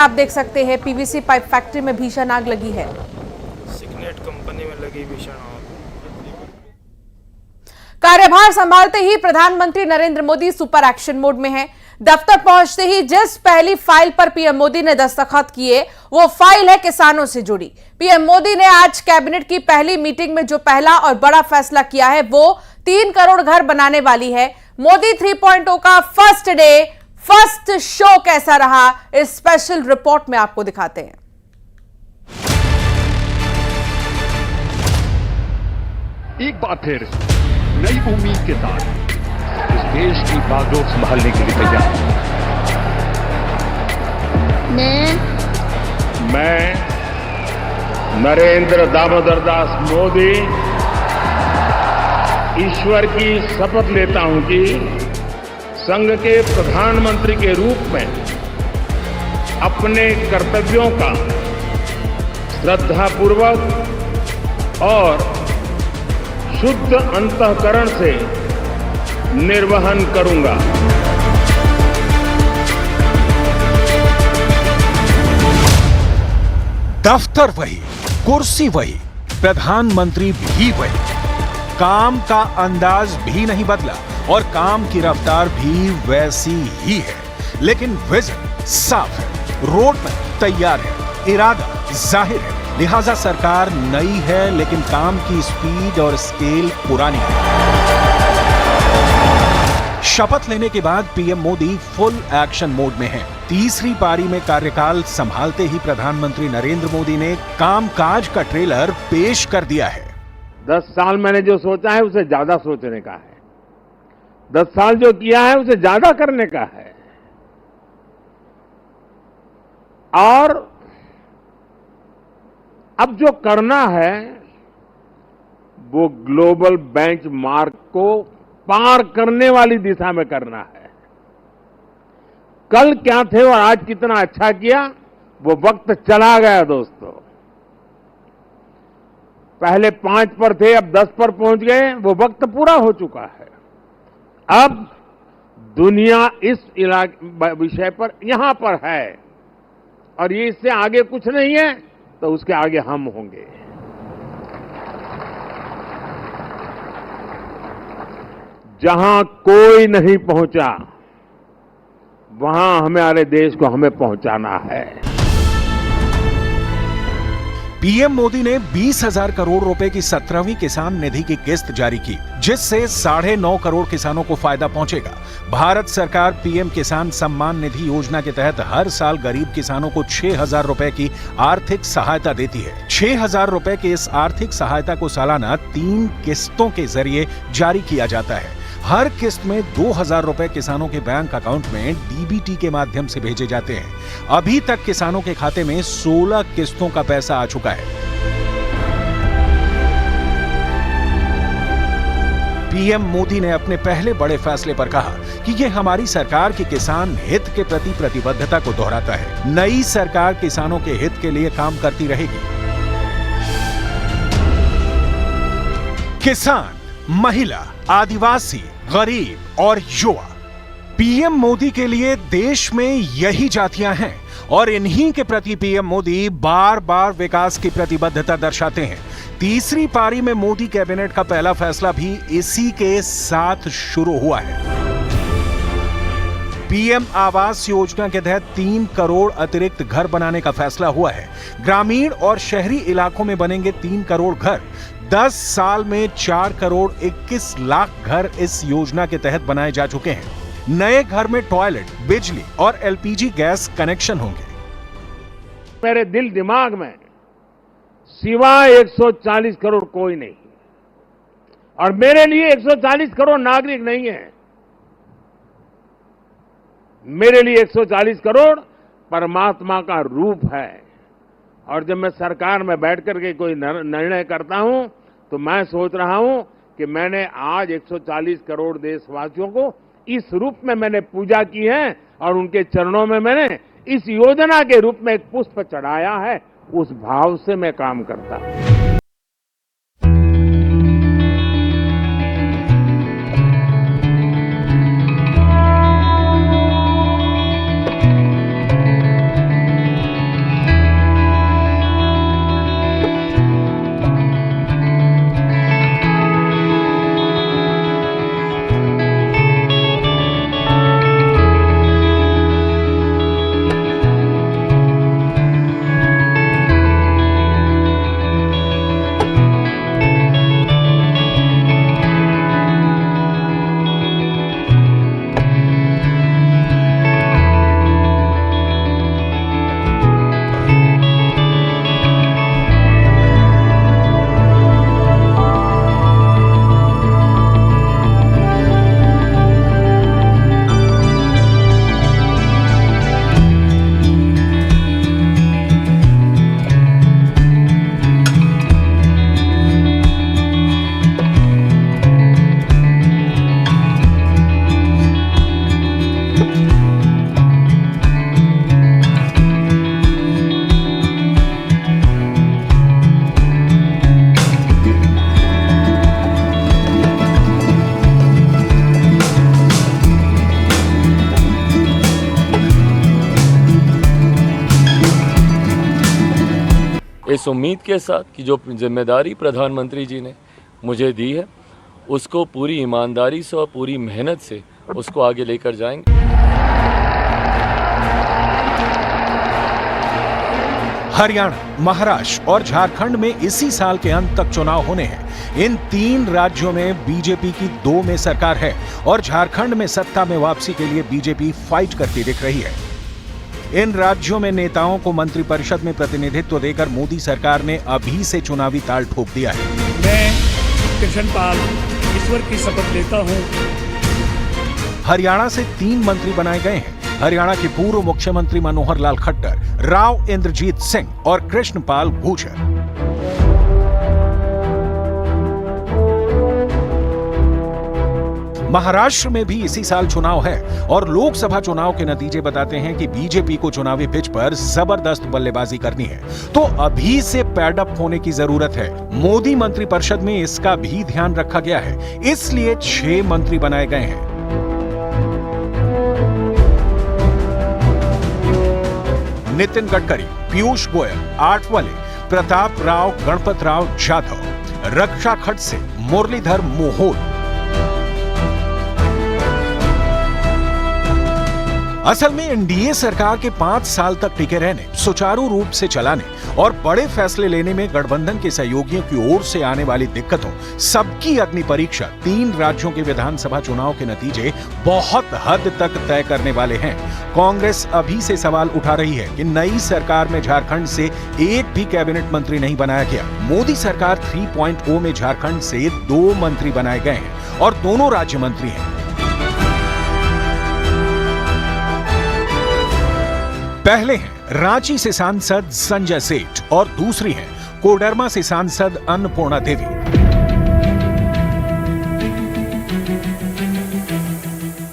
आप देख सकते हैं पीवीसी पाइप फैक्ट्री में भीषण आग लगी है। सिग्नेट कंपनी में लगी भीषण आग। कार्यभार संभालते ही प्रधानमंत्री Narendra Modi super action mode में हैं। दफ्तर पहुंचते ही जिस पहली फाइल पर पीएम मोदी ने दस्तखत किए वो फाइल है किसानों से जुड़ी। पीएम मोदी ने आज कैबिनेट की पहली मीटिंग में जो पहला और बड़ा फैसला किया है वो 3 करोड़ घर बनाने वाली है। मोदी 3.0 का फर्स्ट डे फर्स्ट शो कैसा रहा, इस स्पेशल रिपोर्ट में आपको दिखाते हैं। एक बार फिर नई उम्मीद के साथ इस देश की बागडोर संभालने के लिए तैयार। मैं नरेंद्र दामोदर दास मोदी ईश्वर की शपथ लेता हूं कि संघ के प्रधानमंत्री के रूप में अपने कर्तव्यों का श्रद्धापूर्वक और शुद्ध अंतःकरण से निर्वहन करूंगा। दफ्तर वही, कुर्सी वही, प्रधानमंत्री भी वही, काम का अंदाज भी नहीं बदला और काम की रफ्तार भी वैसी ही है, लेकिन विजन साफ है, रोड मैप तैयार है, इरादा जाहिर है। लिहाजा सरकार नई है लेकिन काम की स्पीड और स्केल पुरानी है। शपथ लेने के बाद PM Modi full action mode में हैं। तीसरी पारी में कार्यकाल संभालते ही प्रधानमंत्री नरेंद्र मोदी ने कामकाज का ट्रेलर पेश कर दिया है। 10 साल मैंने जो सोचा है उसे ज्यादा सोचने का है, 10 साल जो किया है उसे ज्यादा करने का है। और अब जो करना है वो ग्लोबल बेंचमार्क को पार करने वाली दिशा में करना है। कल क्या थे और आज कितना अच्छा किया वो वक्त चला गया दोस्तों। पहले 5 पर थे, अब 10 पर पहुंच गए, वो वक्त पूरा हो चुका है। अब दुनिया इस विषय पर यहां पर है और ये इससे आगे कुछ नहीं है तो उसके आगे हम होंगे। जहां कोई नहीं पहुंचा वहां हमारे देश को हमें पहुंचाना है। पीएम मोदी ने 20,000 करोड़ रुपए की 17वीं किसान निधि की किस्त जारी की, जिससे 9.5 करोड़ किसानों को फायदा पहुंचेगा। भारत सरकार पीएम किसान सम्मान निधि योजना के तहत हर साल गरीब किसानों को 6,000 रुपए की आर्थिक सहायता देती है। 6,000 रुपए की इस आर्थिक सहायता को सालाना 3 किस्तों के जरिए जारी किया जाता है। हर किस्त में 2,000 रुपए किसानों के बैंक अकाउंट में डीबीटी के माध्यम से भेजे जाते हैं। अभी तक किसानों के खाते में 16 किस्तों का पैसा आ चुका है। पीएम मोदी ने अपने पहले बड़े फैसले पर कहा कि यह हमारी सरकार की किसान हित के प्रति प्रतिबद्धता को दोहराता है। नई सरकार किसानों के हित के लिए काम करती रहेगी। किसान, महिला, आदिवासी, गरीब और युवा, पीएम मोदी के लिए देश में यही जातियां हैं और इन्हीं के प्रति पीएम मोदी बार बार विकास की प्रतिबद्धता दर्शाते हैं। तीसरी पारी में मोदी कैबिनेट का पहला फैसला भी इसी के साथ शुरू हुआ है। पीएम आवास योजना के तहत 3 करोड़ अतिरिक्त घर बनाने का फैसला हुआ है। ग्रामीण और शहरी इलाकों में बनेंगे 3 करोड़ घर। 10 साल में 4 करोड़ 21 लाख घर इस योजना के तहत बनाए जा चुके हैं। नए घर में टॉयलेट, बिजली और एलपीजी गैस कनेक्शन होंगे। मेरे दिल दिमाग में सिवाय 140 करोड़ कोई नहीं, और मेरे लिए 140 करोड़ नागरिक नहीं है। मेरे लिए 140 करोड़ परमात्मा का रूप है। और जब मैं सरकार में बैठ करके कोई निर्णय करता हूं तो मैं सोच रहा हूं कि मैंने आज 140 करोड़ देशवासियों को इस रूप में मैंने पूजा की है और उनके चरणों में मैंने इस योजना के रूप में एक पुष्प चढ़ाया है। उस भाव से मैं काम करता हूं। इस उम्मीद के साथ कि जो जिम्मेदारी प्रधानमंत्री जी ने मुझे दी है उसको पूरी ईमानदारी से और पूरी मेहनत से उसको आगे लेकर जाएंगे। हरियाणा, महाराष्ट्र और झारखंड में इसी साल के अंत तक चुनाव होने हैं। इन 3 राज्यों में बीजेपी की 2 में सरकार है और झारखंड में सत्ता में वापसी के लिए बीजेपी फाइट करती दिख रही है। इन राज्यों में नेताओं को मंत्रिपरिषद में प्रतिनिधित्व देकर मोदी सरकार ने अभी से चुनावी ताल ठोक दिया है। मैं कृष्णपाल ईश्वर की शपथ लेता हूं। हरियाणा से 3 मंत्री बनाए गए हैं। हरियाणा के पूर्व मुख्यमंत्री मनोहर लाल खट्टर, राव इंद्रजीत सिंह और कृष्णपाल गुर्जर। महाराष्ट्र में भी इसी साल चुनाव है और लोकसभा चुनाव के नतीजे बताते हैं कि बीजेपी को चुनावी पिच पर जबरदस्त बल्लेबाजी करनी है, तो अभी से पैड अप होने की जरूरत है। मोदी मंत्रिपरिषद में इसका भी ध्यान रखा गया है, इसलिए 6 मंत्री बनाए गए हैं। नितिन गडकरी, पीयूष गोयल, आठवले, प्रताप राव गणपत राव जाधव, रक्षा खडसे, मुरलीधर मोहोल। असल में एनडीए सरकार के 5 साल तक टिके रहने, सुचारू रूप से चलाने और बड़े फैसले लेने में गठबंधन के सहयोगियों की ओर से आने वाली दिक्कतों सबकी अग्नि परीक्षा 3 राज्यों के विधानसभा चुनाव के नतीजे बहुत हद तक तय करने वाले हैं। कांग्रेस अभी से सवाल उठा रही है कि नई सरकार में झारखंड से एक भी कैबिनेट मंत्री नहीं बनाया गया। मोदी सरकार 3.0 में झारखंड से 2 मंत्री बनाए गए हैं और दोनों राज्य मंत्री हैं। पहले हैं रांची से सांसद संजय सेठ और दूसरी हैं कोडरमा से सांसद अन्नपूर्णा देवी।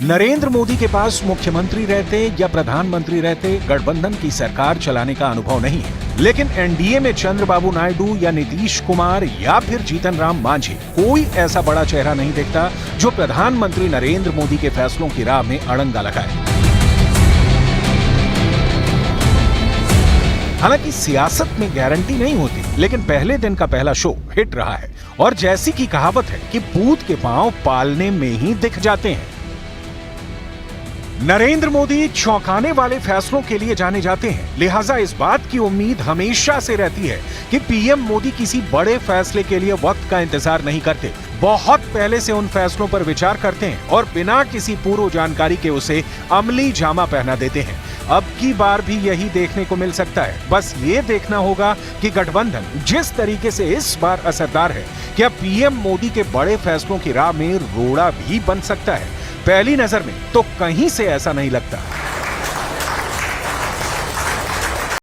नरेंद्र मोदी के पास मुख्यमंत्री रहते या प्रधानमंत्री रहते गठबंधन की सरकार चलाने का अनुभव नहीं है, लेकिन एनडीए में चंद्रबाबू नायडू या नीतीश कुमार या फिर जीतन राम मांझी कोई ऐसा बड़ा चेहरा नहीं दिखता जो प्रधानमंत्री नरेंद्र मोदी के फैसलों की राह में अड़ंगा लगाए। हालांकि सियासत में गारंटी नहीं होती, लेकिन पहले दिन का पहला शो हिट रहा है और जैसी की कहावत है कि पूत के पांव पालने में ही दिख जाते हैं। नरेंद्र मोदी चौंकाने वाले फैसलों के लिए जाने जाते हैं, लिहाजा इस बात की उम्मीद हमेशा से रहती है कि पीएम मोदी किसी बड़े फैसले के लिए वक्त का इंतजार नहीं करते, बहुत पहले से उन फैसलों पर विचार करते हैं और बिना किसी पूर्व जानकारी के उसे अमली जामा पहना देते हैं। अब की बार भी यही देखने को मिल सकता है। बस ये देखना होगा कि गठबंधन जिस तरीके से इस बार असरदार है, क्या पीएम मोदी के बड़े फैसलों की राह में रोड़ा भी बन सकता है? पहली नजर में तो कहीं से ऐसा नहीं लगता।